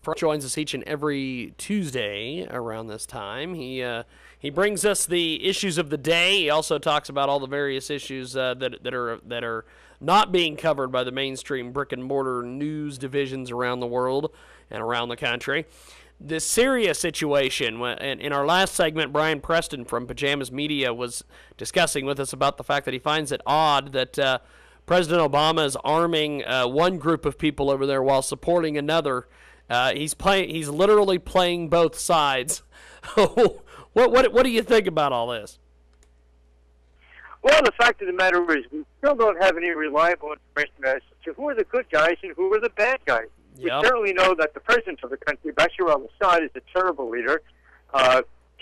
Frank joins us each and every Tuesday around this time. He brings us the issues of the day. He also talks about all the various issues that are not being covered by the mainstream brick and mortar news divisions around the world and around the country. The Syria situation, in our last segment, Brian Preston from Pajamas Media was discussing with us about the fact that he finds it odd that President Obama is arming one group of people over there while supporting another. He's literally playing both sides. What do you think about all this? Well, the fact of the matter is we still don't have any reliable information as to who are the good guys and who are the bad guys. Yep. We certainly know that the president of the country, Bashar al-Assad, is a terrible leader,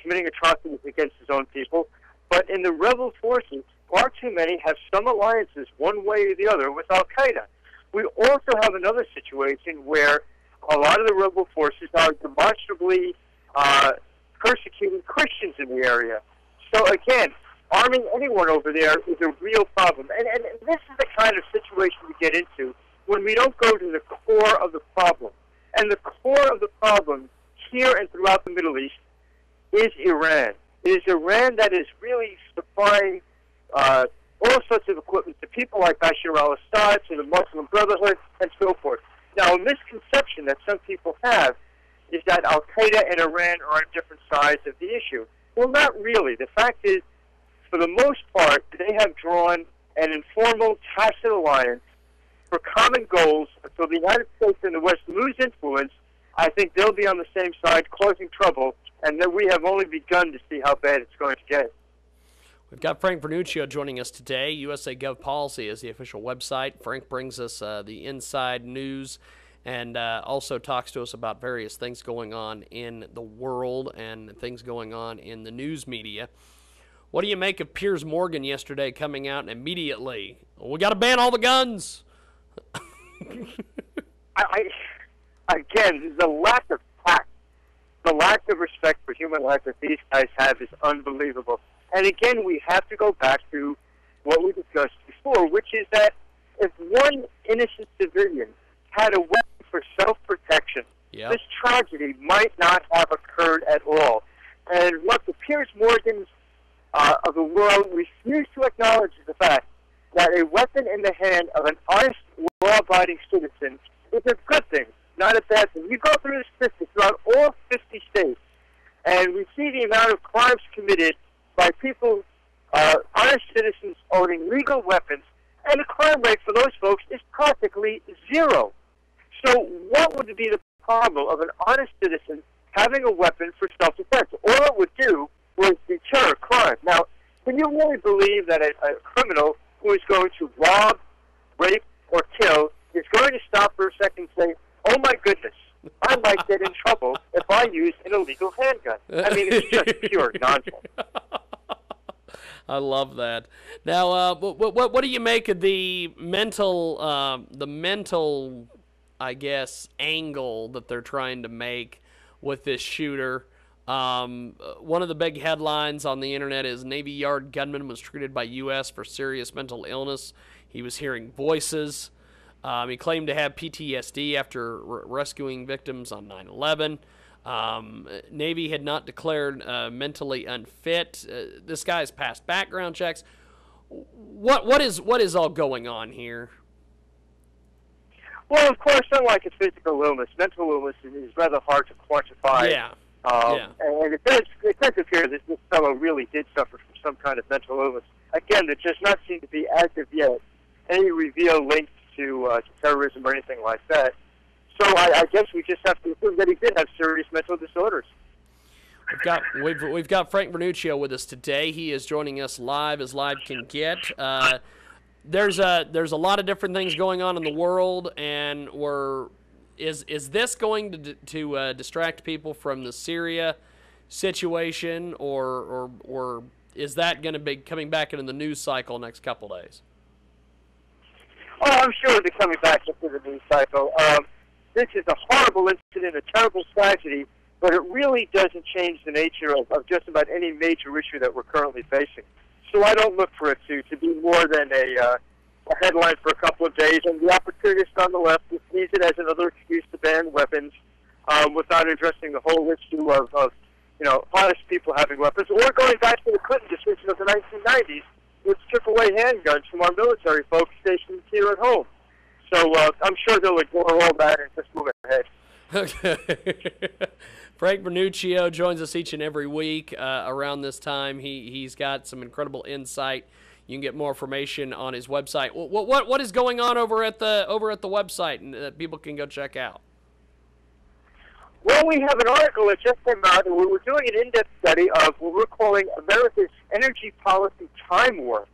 committing atrocities against his own people. But in the rebel forces, far too many have some alliances one way or the other with al-Qaeda. We also have another situation where a lot of the rebel forces are demonstrably persecuting Christians in the area. So again, arming anyone over there is a real problem. And this is the kind of situation we get into when we don't go to the core of the problem. And the core of the problem here and throughout the Middle East is Iran. It is Iran that is really supplying all sorts of equipment to people like Bashar al-Assad, to the Muslim Brotherhood, and so forth. Now, a misconception that some people have is that al-Qaeda and Iran are on different sides of the issue. Well, not really. The fact is, for the most part, they have drawn an informal, tacit alliance for common goals. So the United States and the West lose influence. I think they'll be on the same side, causing trouble, and then we have only begun to see how bad it's going to get. We've got Frank Vernuccio joining us today. USA Gov Policy is the official website. Frank brings us the inside news and also talks to us about various things going on in the world and things going on in the news media. What do you make of Piers Morgan yesterday coming out and immediately, we got to ban all the guns? Again, the lack of tact, the lack of respect for human life that these guys have is unbelievable. And again, we have to go back to what we discussed before, which is that if one innocent civilian had a weapon for self-protection, yep, this tragedy might not have occurred at all. And what the Piers Morgans of the world refuse to acknowledge is the fact that a weapon in the hand of an honest, law-abiding citizen is a good thing, not a bad thing. You go through the statistics throughout all 50 states, and we see the amount of crimes committed by people, honest citizens owning legal weapons, and the crime rate for those folks is practically zero. So what would be the problem of an honest citizen having a weapon for self-defense? All it would do was deter crime. Now, can you really believe that a criminal who is going to rob, rape, or kill is going to stop for a second and say, oh my goodness, I might get in trouble if I use an illegal handgun? I mean, it's just pure nonsense. I love that. Now, what do you make of the mental, I guess, angle that they're trying to make with this shooter? One of the big headlines on the internet is Navy Yard gunman was treated by U.S. for serious mental illness. He was hearing voices. He claimed to have PTSD after rescuing victims on 9/11. Navy had not declared mentally unfit. This guy's passed background checks. What is all going on here? Well, of course, unlike a physical illness, mental illness is rather hard to quantify. Yeah. And it does appear that this fellow really did suffer from some kind of mental illness. Again, there does not seem to be, as of yet, any revealed links to terrorism or anything like that. So I guess we just have to assume that he did have serious mental disorders. We've got Frank Vernuccio with us today. He is joining us live as live can get. There's a lot of different things going on in the world, and is this going to distract people from the Syria situation, or is that going to be coming back into the news cycle next couple days? Oh, I'm sure they're coming back into the news cycle. This is a horrible incident, a terrible tragedy, but it really doesn't change the nature of just about any major issue that we're currently facing. So I don't look for it to be more than a headline for a couple of days, and the opportunists on the left sees it as another excuse to ban weapons. without addressing the whole issue of honest people having weapons, or going back to the Clinton decision of the 1990s, which took away handguns from our military folks stationed here at home. So I'm sure they'll ignore all that and just move ahead. Okay. Frank Vernuccio joins us each and every week around this time. He's got some incredible insight. You can get more information on his website. What is going on over at the website and that people can go check out? Well, we have an article that just came out, and we were doing an in-depth study of what we're calling America's energy policy time warp.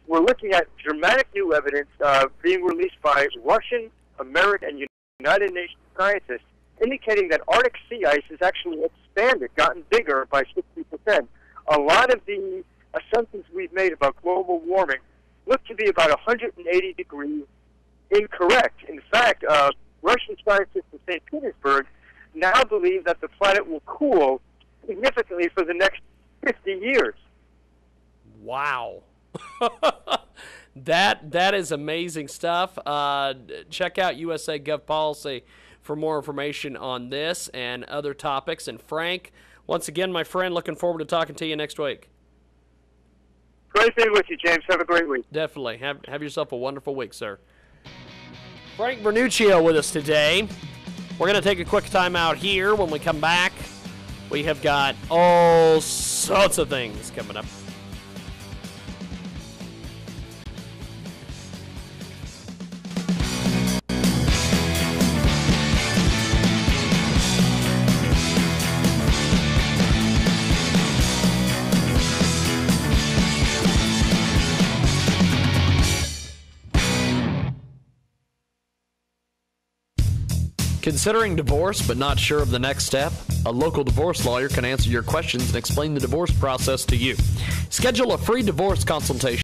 We're looking at dramatic new evidence being released by Russian, American, and United Nations scientists indicating that Arctic sea ice has actually expanded, gotten bigger by 60%. A lot of the assumptions we've made about global warming look to be about 180 degrees incorrect. In fact, Russian scientists in St. Petersburg now believe that the planet will cool significantly for the next 50 years. Wow. That is amazing stuff. Check out USA Gov Policy for more information on this and other topics. And Frank, once again, my friend, looking forward to talking to you next week. Great being with you, James. Have a great week. Definitely. Have yourself a wonderful week, sir. Frank Vernuccio with us today. We're going to take a quick time out here. When we come back, we have got all sorts of things coming up. Considering divorce but not sure of the next step? A local divorce lawyer can answer your questions and explain the divorce process to you. Schedule a free divorce consultation